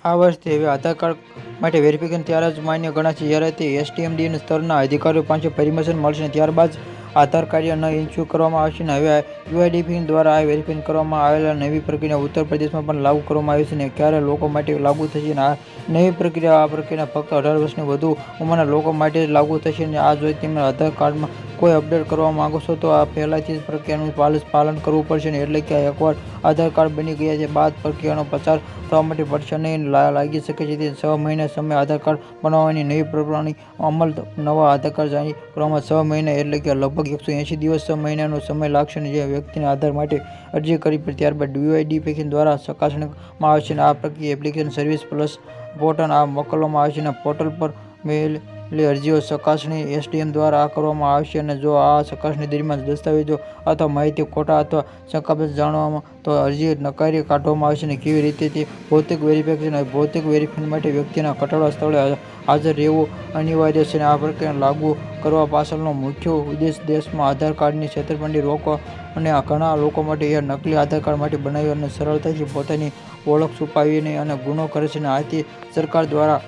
આ વર્ષથી હવે આધાર કાર્ડ માટે વેરિફિકેશન ત્યારે જ માન્ય ગણાશે જ્યારે તે એસટીએમડી સ્તરના અધિકારીઓ પાસે પરમિશન મળશે. ત્યારબાદ જ આધાર કાર્ડ ન ઇસ્યુ કરવામાં આવશે. હવે યુઆઈડીએઆઈ દ્વારા આ વેરિફિકેશન કરવામાં આવેલા નવી પ્રક્રિયા ઉત્તર પ્રદેશમાં પણ લાગુ કરવામાં આવી છે. ક્યારે લોકો માટે લાગુ થશે આ નવી પ્રક્રિયા? આ પ્રક્રિયા ફક્ત 18 વર્ષથી વધુ ઉંમરના લોકો માટે જ લાગુ થશે. આ જો તમે આધાર કાર્ડમાં કોઈ અપડેટ કરવા માંગો છો તો આ પહેલાથી જ પ્રક્રિયાનું પાલન કરવું પડશે. એટલે કે એકવાર આધાર કાર્ડ બની ગયા બાદ પ્રક્રિયાનો પસાર થવા માટે પડશે નહીં લાગી શકે છે. 6 મહિના સમય આધાર કાર્ડ બનાવવાની નવી પ્રક્રિયાનો અમલ નવા આધાર કાર્ડ જારી કરવામાં 6 મહિના એટલે કે લગભગ 180 દિવસ 6 મહિનાનો સમય લાગશે. જે વ્યક્તિને આધાર માટે અરજી કરી ત્યારબાદ યુઆઈડીએઆઈ દ્વારા ચકાસણી કરવામાં આવશે. આ પ્રક્રિયા એપ્લિકેશન સર્વિસ પ્લસ પોર્ટલ આ મોકલવામાં આવશે. પોર્ટલ પર મેળવેલી અરજીઓ ચકાસણી એસડીએમ દ્વારા કરવામાં આવશે. અને જો આ ચકાસણી દરમિયાન દસ્તાવેજો અથવા માહિતી ખોટા અથવા શંકાસ્પદ જણાય તો અરજી નકારી કાઢવામાં આવશે. કેવી રીતે તે ભૌતિક વેરિફિકેશન? ભૌતિક વેરિફિકેશન માટે વ્યક્તિના ઘટના સ્થળે હાજર રહેવું અનિવાર્ય છે. આ પ્રક્રિયા લાગુ કરવા પાછળનો મુખ્ય ઉદ્દેશ દેશમાં આધાર કાર્ડની છેતરપિંડી રોકવો અને ઘણા લોકો માટે નકલી આધાર કાર્ડ માટે બનાવી અને સરળતાથી પોતાની ઓળખ છુપાવીને અને ગુનો કરે છે. આથી સરકાર દ્વારા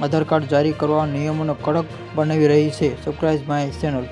આધાર કાર્ડ જારી કરવાના નિયમોને કડક બનાવી રહી છે. Subscribe my channel.